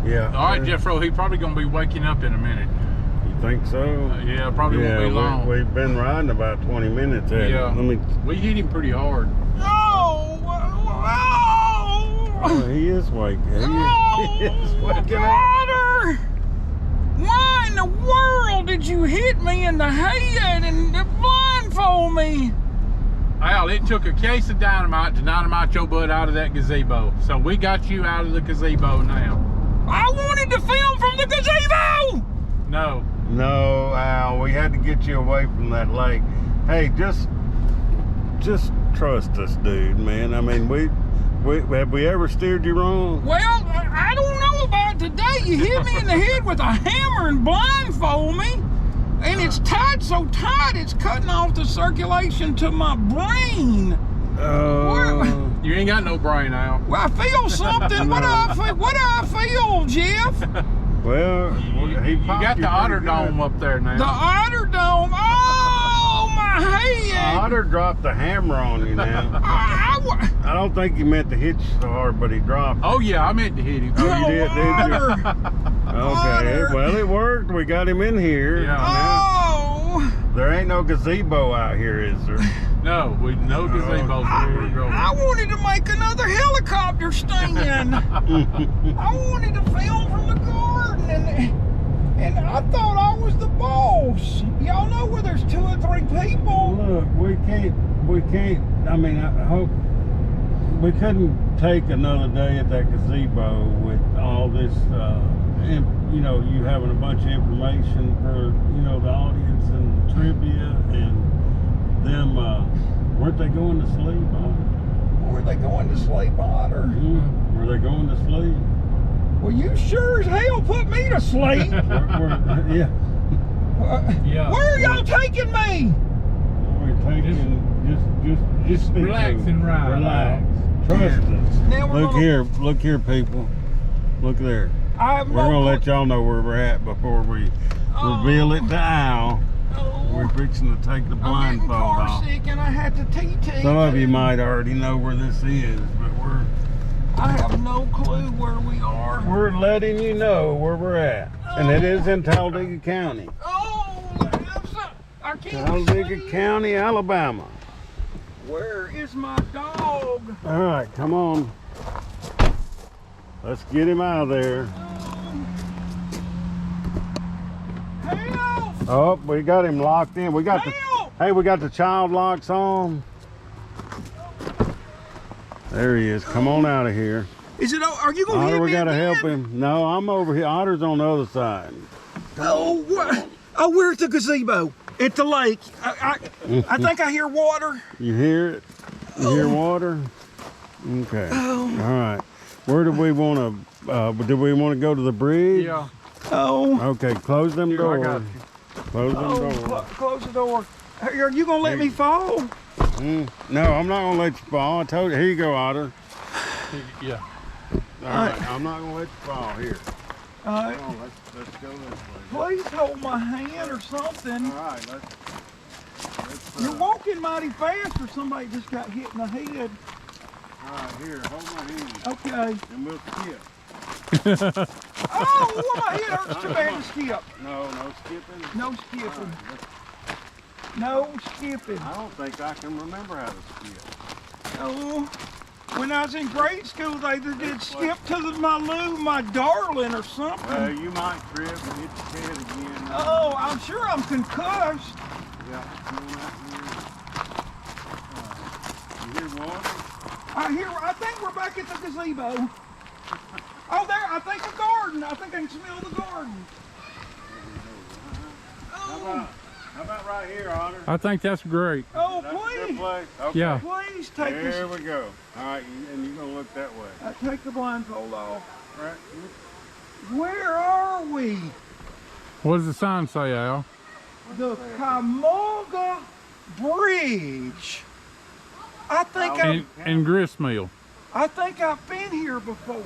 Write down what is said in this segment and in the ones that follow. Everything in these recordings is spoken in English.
Yeah. All right, Jeffro, he probably gonna be waking up in a minute. You think so? Yeah, probably won't be long. We've been riding about 20 minutes. Yeah. We hit him pretty hard. Oh, Oh, he is waking. He is waking up. Otter! Why in the world did you hit me in the head and blindfold me? Al, it took a case of dynamite to dynamite your butt out of that gazebo. So we got you out of the gazebo now. I wanted to film from the gazebo! No. No, Al, we had to get you away from that lake. Hey, just trust us, dude, man. I mean, have we ever steered you wrong? Well, I don't know about today. You hit me in the head with a hammer and blindfold me. And it's tied so tight, it's cutting off the circulation to my brain. You ain't got no brain, Al. Well, I feel something. What do I feel, Jeff? Well, You got the Otter Dome up there now. The Otter Dome. Oh, my head. Otter dropped the hammer on you now. I don't think he meant to hit you so hard, but he dropped. Oh yeah, I meant to hit him. Oh, you did, didn't you? Okay, well it worked. We got him in here. Yeah. Oh. There ain't no gazebo out here, is there? No gazebos. I wanted to make another helicopter stand. I wanted to film from the garden, and I thought I was the boss. Y'all know where there's 2 or 3 people. Look, we can't. I mean, I hope we couldn't take another day at that gazebo with all this, you having a bunch of information for, the audience and trivia and them, weren't they going to sleep, Otter? Were they going to sleep, Otter? Were they going to sleep? Well, you sure as hell put me to sleep. Yeah. Where are y'all taking me? We're taking, just relax and ride. Relax. Trust us. Now Look here, people. Look there. We're gonna let y'all know where we're at before we reveal it to Al. We're fixing to take the blindfold off. I'm sick and I had to TT. Some of you might already know where this is, but I have no clue where we are. we're letting you know where we're at, and it is in Talladega County. I can't Talladega see. County, Alabama. Where is my dog? All right, come on. Let's get him out of there. Help! Oh, we got him locked in. We got Help! we got the child locks on. There he is. Come on out of here. Are you gonna hit Otter, me we gotta again? help him. No, I'm over here. Otter's on the other side. We're at the gazebo. At the lake. I think I hear water. You hear it? You hear water? Okay. All right. Where do we want to? Do we want to go to the bridge? Yeah. Oh. Okay. Close them doors. I got you. Close them doors. Close the door. Are you gonna let me fall? No, I'm not gonna let you fall. I told you. Here you go, Otter. Yeah. All right. I'm not gonna let you fall. Here. All right. Come on, let's go this way. Please hold my hand or something. All right. Let's You're walking mighty fast, or somebody just got hit in the head. all right. Here, hold my hand, Okay. and we'll skip. Oh, my head hurts too bad to skip. No skipping. No All skipping. right, let's- No skipping. I don't think I can remember how to skip. Oh, when I was in grade school, they either did skip to my darling, or something. Well, you might trip and hit your head again. Oh, I'm sure I'm concussed. Yeah, come on out here. You hear water? I think we're back at the gazebo. Oh, there, I think the garden. I think I can smell the garden. How about right here, Otter? I think that's great. Oh, That's a good please. place. Okay. Yeah. Please take There this. we go. All right, and you're gonna look that way. Take the blindfold off. All right. Where are we? What does the sign say, Al? The Camoga Bridge. I think And Grist Mill. I've been here before.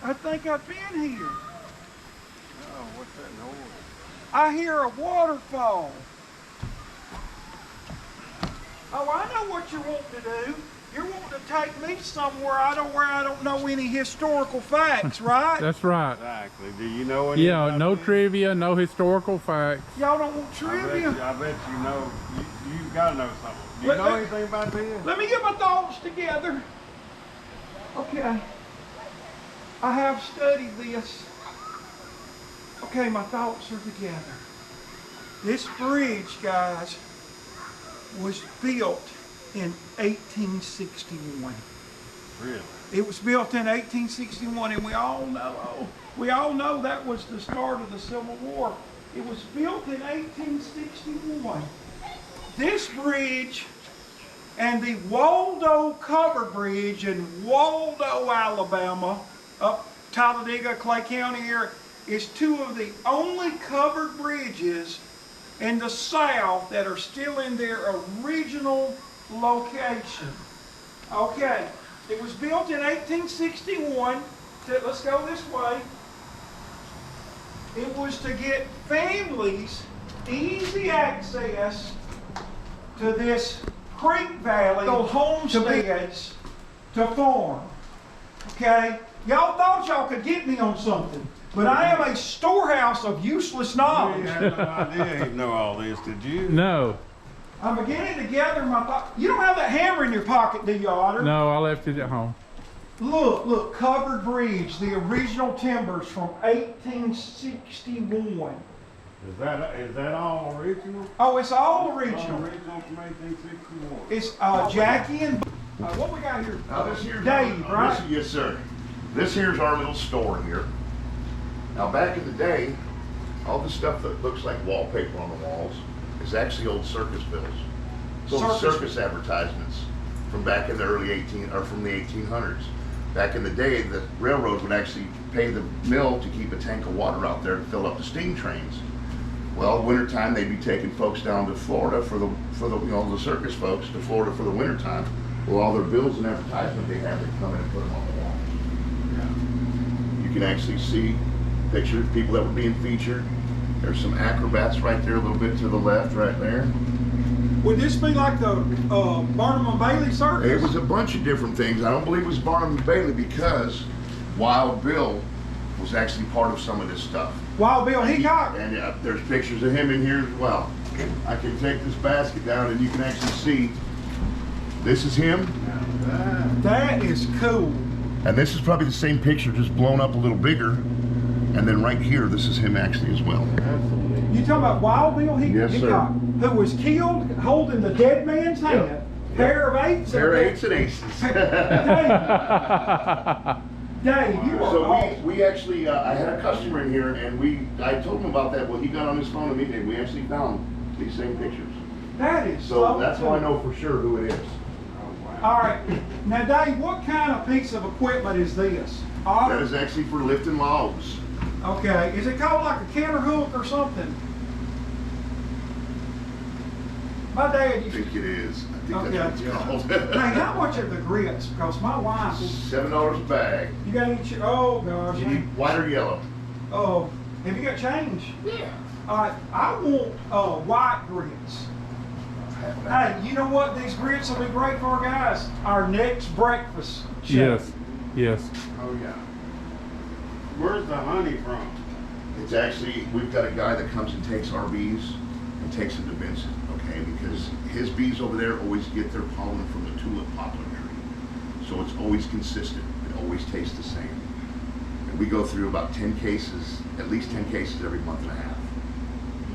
I think I've been here. Oh, what's that noise? I hear a waterfall. Oh, I know what you want to do. You're wanting to take me somewhere where I don't know any historical facts, right? That's right. Exactly. Do you know any? Yeah, about no this? trivia, no historical facts. Y'all don't want trivia? I bet you know. You've got to know something. Do you know anything about this? Let me get my thoughts together. Okay. I have studied this. Okay, my thoughts are together. This bridge, guys, was built in 1861. Really? It was built in 1861, and we all know that was the start of the Civil War. It was built in 1861. This bridge and the Waldo Covered Bridge in Waldo, Alabama, up Talladega, Clay County area, is two of the only covered bridges in the South that are still in their original location. Okay, it was built in 1861. Let's go this way. It was to get families easy access to this creek valley, those homesteads to farm. Okay? Y'all thought y'all could get me on something, but I am a storehouse of useless knowledge. You had no idea you know all this, did you? No, I'm beginning to gather my thoughts. You don't have that hammer in your pocket, do you, Otter? no, I left it at home. Look, covered bridge, the original timbers from 1861. Is that all original? Oh, it's all All original. original from 1861. It's Jackie and what we got here? Now this here's Dave, right? Yes, sir. This here's our little store here. Now back in the day, all the stuff that looks like wallpaper on the walls is actually old circus bills. It's old circus advertisements from back in the early from the 1800s. Back in the day, the railroad would actually pay the mill to keep a tank of water out there to fill up the steam trains. Well, wintertime they'd be taking folks down to Florida for the the circus folks to Florida for the wintertime. Well, all their bills and advertisement they have, they come in and put them on the wall. You can actually see pictures of people that were being featured. There's some acrobats right there, a little bit to the left, right there. Would this be like the Barnum and Bailey circus? It was a bunch of different things. I don't believe it was Barnum and Bailey because Wild Bill was actually part of some of this stuff. Wild Bill Hickok. And there's pictures of him in here as well. I can take this basket down and you can actually see this is him. That is cool. And this is probably the same picture, just blown up a little bigger. And then right here, this is him actually as well. You talking about Wild Bill Yes, sir. Hickok, who was killed holding the dead man's hand? Yep. Pair of eights. Pair of eights and aces. Dave, you are So awesome. we actually, I had a customer in here and I told him about that. Well, he got on his phone immediately. We actually found these same pictures. That is So that's how I cool. know for sure who it is. All right. Now, Dave, what kind of piece of equipment is this? Otter? That is actually for lifting logs. Okay. Is it called like a canter hook or something? My dad I used to. think it is. I think Okay. that's what it's Hey, called. how much are the grits? Because my wife, $7 a bag. you got any? Oh gosh. You need white or yellow? Oh, have you got change? Yeah. All right. I want white grits. Hey, you know what? These grits will be great for our guys. Our next breakfast. show. Yes, yes. Oh yeah. Where's the honey from? It's actually, we've got a guy that comes and takes our bees and takes them to Vincent, okay? Because his bees over there always get their pollen from the tulip poplar tree. So it's always consistent. It always tastes the same. And we go through about 10 cases, at least 10 cases every month and a half.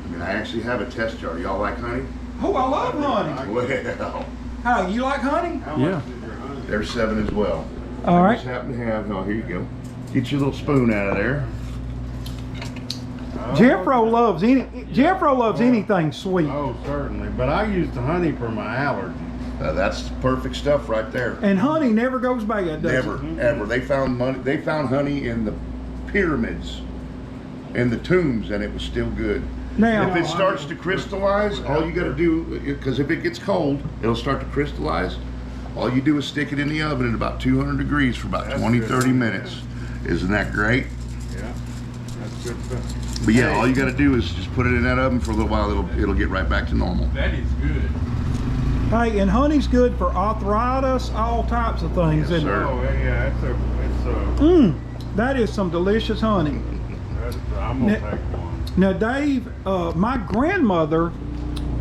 I mean, I actually have a test jar. Y'all like honey? Oh, I love honey. Well, Hey, you like honey? How Yeah. much is your honey? there's 7 as well. All I right. just happen to have, oh, here you go. Get your little spoon out of there. Jeffro loves anything sweet. Oh, certainly. But I use the honey for my allergies. That's perfect stuff right there. And honey never goes bad, does Never, it? ever. They found honey in the pyramids, in the tombs, and it was still good. Now, If it starts to crystallize, all you got to do, because if it gets cold, it'll start to crystallize. All you do is stick it in the oven at about 200 degrees for about That's 20, good. 30 minutes. Isn't that great? Yeah. That's good stuff. But yeah, all you got to do is just put it in that oven for a little while. It'll get right back to normal. That is good. Hey, and honey's good for arthritis, all types of things. Yes, isn't it? sir. Oh yeah, it's That is some delicious honey. I'm gonna take one. Now, Dave, my grandmother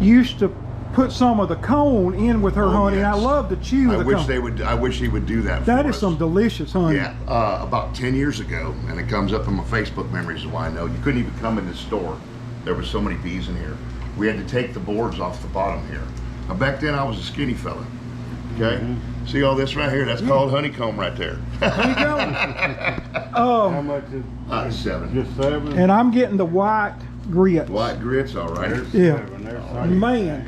used to put some of the cone in with her Oh, honey, and I yes. love to chew I the wish cone. they would. I wish he would do that. That for is us. some delicious honey. Yeah, about 10 years ago, and it comes up in my Facebook memories of why I know. You couldn't even come in the store. There were so many bees in here. We had to take the boards off the bottom here. Now, back then, I was a skinny fella. Okay? See all this right here? That's called honeycomb right there. Honeycomb. How much is 7. just 7? And I'm getting the white grits. White grits, all right. There's Yeah. 7. There's 7. Man.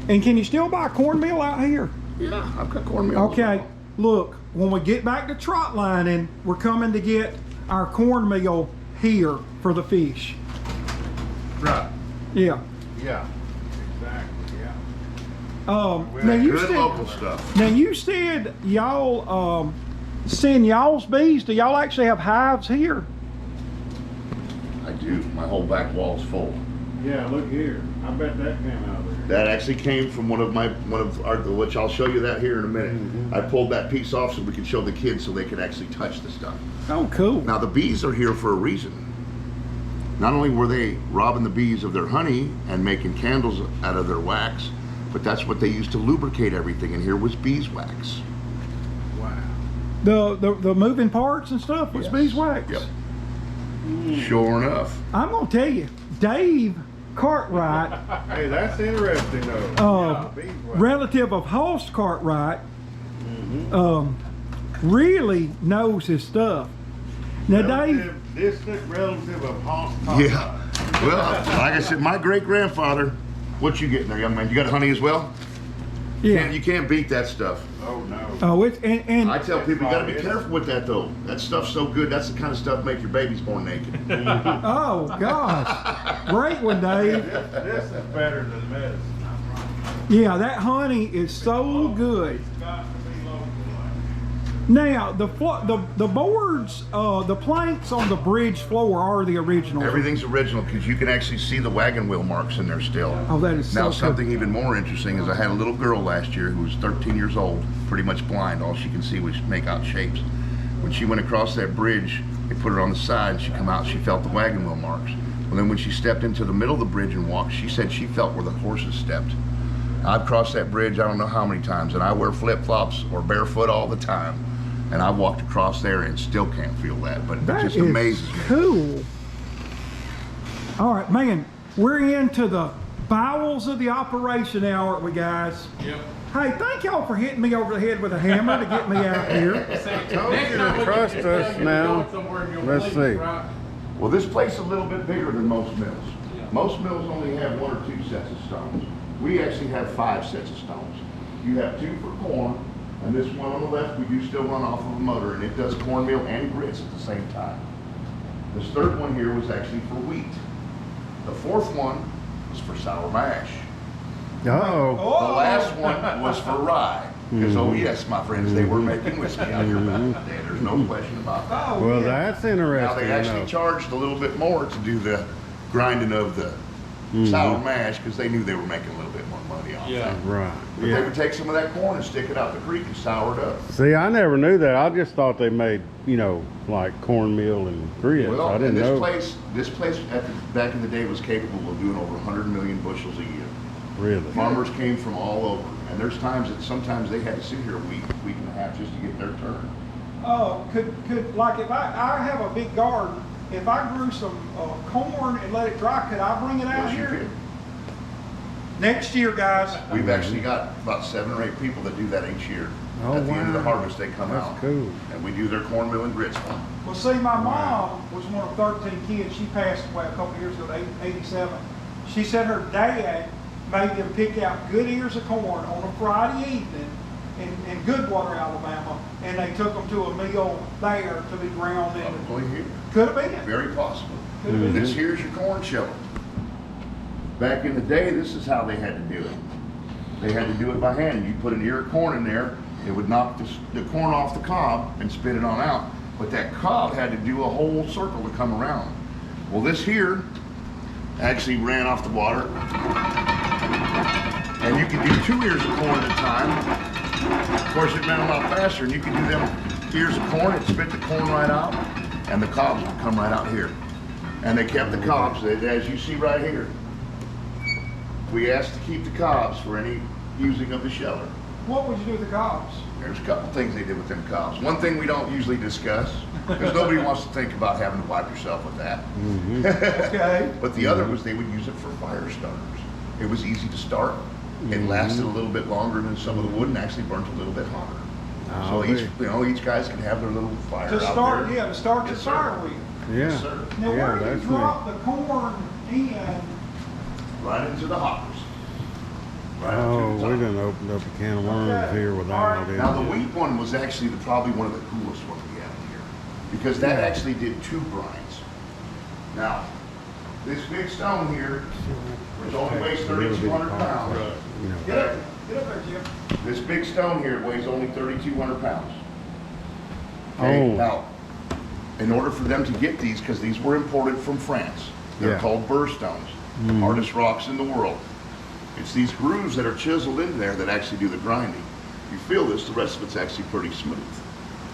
And can you still buy cornmeal out here? Yeah, I've got cornmeal. as Okay, well. look, when we get back to trot lining, we're coming to get our cornmeal here for the fish. Right. Yeah. Yeah. Exactly. Yeah. Now you Good said, local stuff. now you said y'all send y'all's bees. Do y'all actually have hives here? I do. My whole back wall's full. Yeah. Look here. I bet that came out of there. That actually came from one of our, which I'll show you that here in a minute. I pulled that piece off so we could show the kids so they could actually touch the stuff. Oh, cool. Now the bees are here for a reason. Not only were they robbing the bees of their honey and making candles out of their wax, but that's what they used to lubricate everything. And here was beeswax. Wow. The moving parts and stuff was Yes. beeswax. Yep. Sure enough. I'm gonna tell you, Dave Cartwright, Hey, that's interesting though. Yeah, beeswax. relative of Hoss Cartwright, really knows his stuff. Now, Dave, Distant relative of Hoss. Yeah. Well, like I said, my great grandfather. What you getting there, young man? You got honey as well? yeah. You can't beat that stuff. Oh no. Oh, it's and I tell people you got to be careful with that though. That stuff's so good. That's the kind of stuff make your babies born naked. oh gosh, great one, Dave. This is better than medicine. Yeah, that honey is so good. It's got to be local. Now the boards, the planks on the bridge floor are the original. Everything's original because you can actually see the wagon wheel marks in there still. Oh, that is so Now cool. something even more interesting is I had a little girl last year who was 13 years old, pretty much blind. All she can see was make out shapes. When she went across that bridge, they put her on the side and she come out, she felt the wagon wheel marks. Well, then when she stepped into the middle of the bridge and walked, she said she felt where the horses stepped. I've crossed that bridge I don't know how many times, and I wear flip-flops or barefoot all the time. And I walked across there and still can't feel that, but That it just is amazes me. cool. All right, man, we're into the bowels of the operation now, aren't we, guys? Yep. Hey, thank y'all for hitting me over the head with a hammer to get me out here. Told you to trust us now. Let's see. Well, this place is a little bit bigger than most mills. Most mills only have 1 or 2 sets of stones. We actually have 5 sets of stones. You have 2 for corn, and this one on the left we do still run off of a motor, and it does cornmeal and grits at the same time. This third one here was actually for wheat. The fourth one was for sour mash. Oh. The last one was for rye. Because, oh yes, my friends, they were making whiskey out here back in the day. There's no question about that. Oh, Well, yeah. that's Now, interesting. they actually charged a little bit more to do the grinding of the sour mash because they knew they were making a little bit more money off Yeah. that. Right. But they Yeah. would take some of that corn and stick it out the creek and sour it up. See, I never knew that. I just thought they made, like cornmeal and grits. Well, I and didn't this know. place back in the day was capable of doing over 100 million bushels a year. Really. Farmers came from all over, and there's times that sometimes they had to sit here a week and a half just to get their turn. Could like if I have a big garden, if I grew some corn and let it dry, could I bring it out Yes, you here could. next year, guys? We've actually got about 7 or 8 people that do that each year. Oh, At the end of the wow. harvest, they come That's out. cool. And we do their cornmeal and grits for them. Well, see, my mom was one of 13 kids. She passed away a couple years ago, 87. She said her dad made them pick out good ears of corn on a Friday evening in Goodwater, Alabama, and they took them to a mill there to be ground in. Probably here. Could have been. Very possible. Could have been. This here's your corn shovel. Back in the day, this is how they had to do it. They had to do it by hand. You put an ear of corn in there, it would knock the corn off the cob and spit it on out. But that cob had to do a whole circle to come around. Well, this here actually ran off the water And you could do 2 ears of corn at a time. Of course, it ran a lot faster, and you could do them ears of corn and spit the corn right out, and the cobs would come right out here. And they kept the cobs, as you see right here. We asked to keep the cobs for any using of the sheller. What would you do with the cobs? There's a couple things they did with them cobs. One thing we don't usually discuss, because nobody wants to think about having to wipe yourself with that. Okay. But the other was they would use it for fire starters. It was easy to start. It lasted a little bit longer than some of the wood and actually burnt a little bit hotter. So each guys can have their little fire To out start, there. yeah, to start your Yes, sir. fire with. Yeah. Yes, sir. Now, Yeah, where do you that's drop the corn in? Right into the hoppers. Right up Oh, to the we top. done opened up a can of worms Okay. here with All right. that. Now the wheat one was actually probably one of the coolest ones we have here, because that actually did 2 grinds. Now, this big stone here, which only weighs 3,200 pounds. Get up there, Jim. This big stone here weighs only 3,200 pounds. Oh. Okay, now, in order for them to get these, because these were imported from France, they're Yeah. called burr stones, hardest rocks in the world. It's these grooves that are chiseled in there that actually do the grinding. You feel this, the rest of it's actually pretty smooth.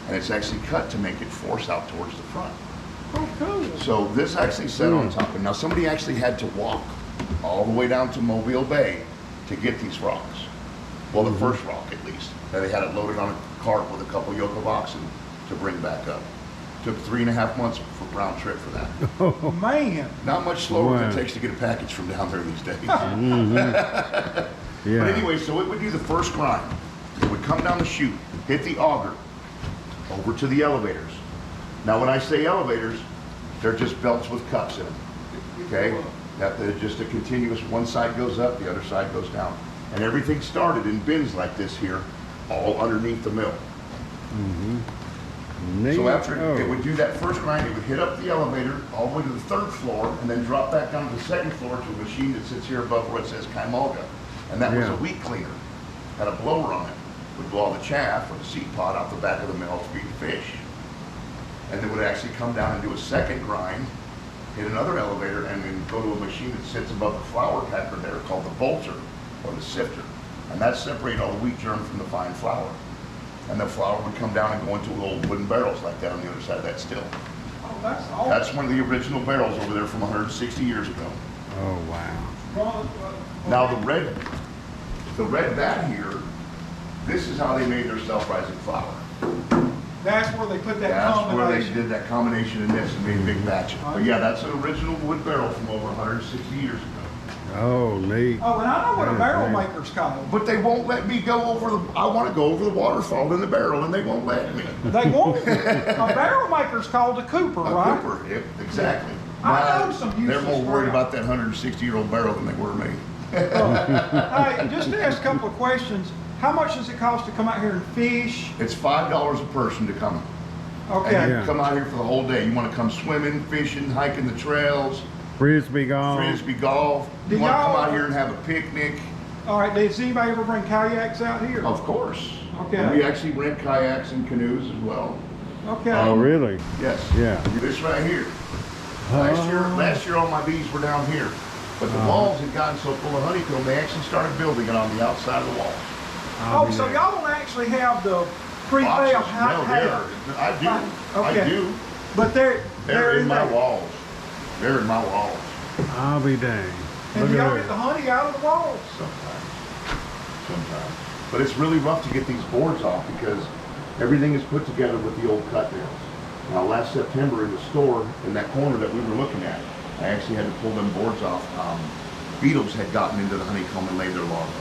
And it's actually cut to make it force out towards the front. Oh, cool. So this actually sat on top. And now somebody actually had to walk all the way down to Mobile Bay to get these rocks. Well, the first rock at least. And they had it loaded on a cart with a couple yoke of oxen to bring back up. Took 3.5 months for round trip for that. Oh, man. Not much slower than Wow. it takes to get a package from down there these days. Yeah. But anyway, so it would do the first grind. It would come down the chute, hit the auger, over to the elevators. Now when I say elevators, they're just belts with cups in them, okay? They're just a continuous, one side goes up, the other side goes down. And everything started in bins like this here, all underneath the mill. So after it would do that first grind, it would hit up the elevator all the way to the 3rd floor and then drop back down to the 2nd floor to a machine that sits here above where it says Kaimolga. And that was a wheat cleaner. Had a blower on it. Would blow all the chaff or the seed pod out the back of the mill to feed the fish. And then would actually come down and do a 2nd grind, hit another elevator, and then go to a machine that sits above the flour packer there called the bolter or the sifter. And that separated all the wheat germ from the fine flour. And the flour would come down and go into little wooden barrels like that on the other side of that still. Oh, that's awesome. That's one of the original barrels over there from 160 years ago. Oh, wow. Now the red vat here, this is how they made their self-rising flour. That's where they put that That's where they combination. did that combination in this and made big batches. But yeah, that's an original wood barrel from over 160 years ago. Oh, neat. Oh, and I know what a Yeah, barrel yeah. maker's called. But they won't let me go over I want to go over the waterfall in the barrel and they won't let me. They won't. A barrel maker's called a cooper, A right? Cooper, yep, exactly. I know some They're useless more worried crap. about that 160-year-old barrel than they were me. Hey, just to ask a couple of questions. How much does it cost to come out here and fish? It's $5 a person to come. Okay. And you Yeah. come out here for the whole day. You want to come swimming, fishing, hiking the trails, Frisbee golf. frisbee golf. Do You want to come y'all- out here and have a picnic. All right. Does anybody ever bring kayaks out here? Of course. Okay. And we actually rent kayaks and canoes as well. Okay. Oh, really? Yes. Yeah. This right here. Oh. Last year all my bees were down here. But the walls had gotten so full of honeycomb, they actually started building it on the outside of the walls. Oh, so y'all don't actually have the pre-fail Boxes? house? No, I do. Okay. I do. But They're in my there. walls. They're in my walls. I'll be dang. And Look y'all at get the that. honey out of the walls. Sometimes. But it's really rough to get these boards off because everything is put together with the old cut nails. Now last September in the store, in that corner that we were looking at, I actually had to pull them boards off. Beetles had gotten into the honeycomb and laid their larvae.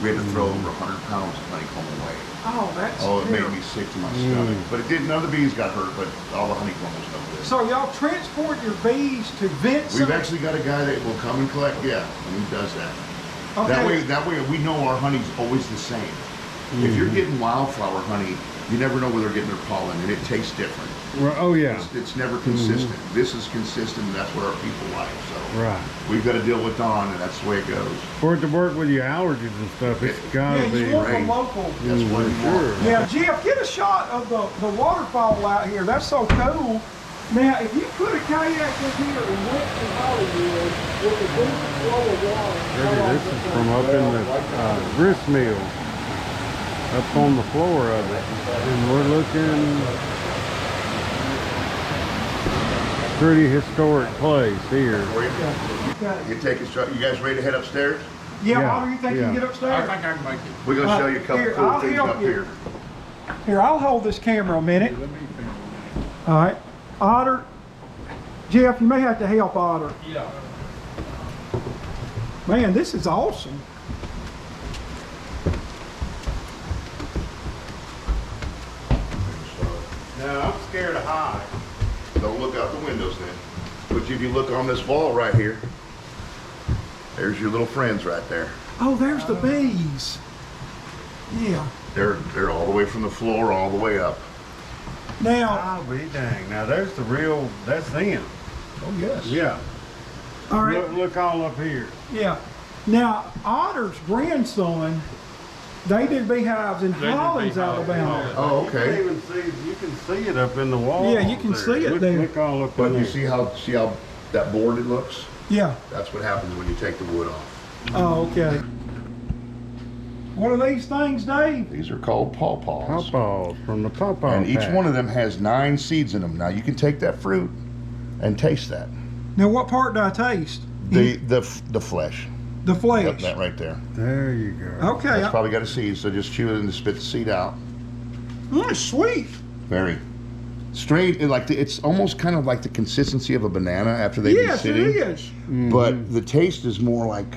We had to throw over 100 pounds of honeycomb away. Oh, that's Oh, it made terrible. me sick to my stomach. But it didn't, none of the bees got hurt, but all the honeycomb was no good. So y'all transport your bees to Vincent? We've actually got a guy that will come and collect, and he does that. Okay. That way we know our honey's always the same. If you're getting wildflower honey, you never know where they're getting their pollen, and it tastes different. Oh, yeah. It's never consistent. This is consistent, and that's what our people like. So Right. we've got to deal with Don, and that's the way it goes. For it to work with your allergies and stuff, it's gotta Yeah, be. you want the great. local. That's what you want. Sure. Yeah, Jeff, get a shot of the waterfall out here. That's so cool. Now, if you put a kayak in here and went to Hollywood, This is from up in the grist mill, up on the floor of it, and we're looking pretty historic place here. You take us. You guys ready to head upstairs? Yeah, Yeah, Otter, you think you yeah. can get I upstairs? think I can make it. We're gonna show you a couple Here, cool I'll things help up you. here. Here, I'll hold this camera a minute. Let me finish. All right. Otter, Jeff, you may have to help Otter. Yeah. Man, this is awesome. No, I'm scared of high. Don't look out the windows then. But if you look on this wall right here, there's your little friends right there. Oh, there's the bees. Yeah. They're all the way from the floor all the way up. Now, I'll be dang. Now there's the real, that's them. Oh yes. Yeah. all right. Look all up here. Yeah. Now, Otter's grandson, they did beehives in They did Hollins, beehives in Alabama. Hollins. Oh, You okay. can even see, you can see it up in the wall. Yeah, you can see it there. Look all up But in you there. see how that board it looks? Yeah. That's what happens when you take the wood off. Oh, okay. What are these things, Dave? These are called pawpaws. Pawpaws from the pawpaw And each patch. one of them has 9 seeds in them. Now you can take that fruit and taste that. Now, what part do I taste? The flesh. The Yep, flesh. that right there. There you go. Okay. That's probably got a seed, so just chew it and spit the seed out. It's sweet. Very strange. It's almost kind of like the consistency of a banana after they've Yes, been it sitting. is. But the taste is more like,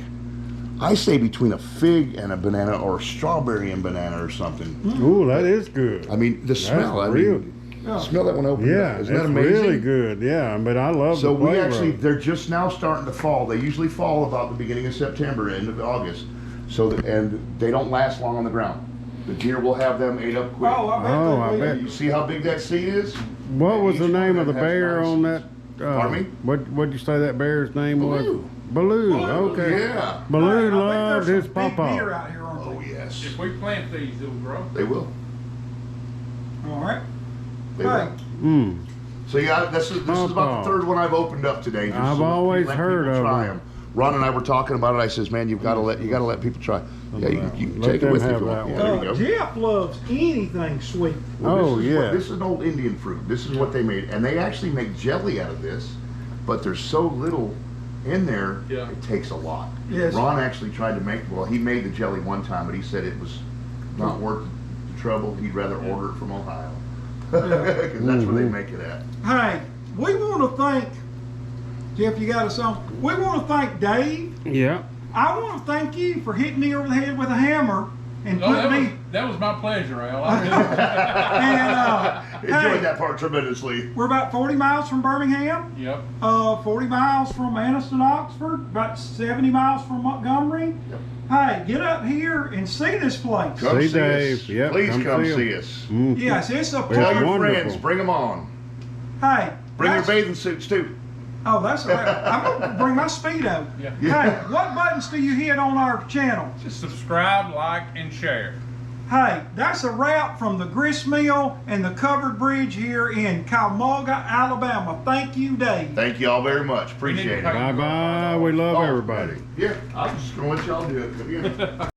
I say, between a fig and a banana, or a strawberry and banana or something. Ooh, that is good. I mean, the smell. I real. mean, smell that one open. Yeah, Isn't it's that amazing? really good. Yeah, but I love So the we flavor actually, of it. they're just now starting to fall. They usually fall about the beginning of September, end of August. So, and they don't last long on the ground. The deer will have them ate up quick. Oh, I bet Oh, they I will. bet. You see how big that seed is? What was each the name one of the has bear 9 on that? Pardon me? What'd you say that bear's name Baloo. was? Baloo. Okay. Yeah. Baloo Hey, I loved think his there's some big pawpaw. deer out here, aren't Oh, they? yes. If we plant these, it'll grow. They will. All right. They Hey. will. Mm. So yeah, this is about Pawpaw. the 3rd one I've opened up today. Just I've so that always let heard people of try them. Ron and I were talking about it. I says, man, you got to let people try. Yeah, you can Let take it them with you. have if you that want. one. Yeah, there you go. Jeff loves anything sweet. Oh, this is yeah. This is an old Indian fruit. This is what they made, and they actually make jelly out of this. But there's so little in there, Yeah. it takes a lot. Yes. Ron actually tried to make. Well, he made the jelly one time, but he said it was not worth the trouble. He'd rather order it from Ohio because that's where they make it at. Hey, we want to thank, Jeff, you got a song? We want to thank Dave. Yeah. I want to thank you for hitting me over the head with a hammer and Oh, putting me. that was my pleasure, Al. I did. And Enjoyed hey, that part tremendously. we're about 40 miles from Birmingham, Yep. 40 miles from Anniston, Oxford, about 70 miles from Montgomery. Yep. Hey, get up here and see this place. Come See see Dave. us. Yep, Please come come see see him. us. Mm. Yes, it's a Tell place. your wonderful. friends, bring them on. Hey, Bring your that's- bathing suits too. Oh, that's all right. I'm gonna bring my Speedo. Yeah. Hey, what buttons do you hit on our channel? Just subscribe, like, and share. Hey, that's a wrap from the Grist Mill and the Covered Bridge here in Caucaga, Alabama. Thank you, Dave. Thank you all very much. Appreciate it. Bye bye. We love everybody. Yeah, I'm just gonna let y'all do it.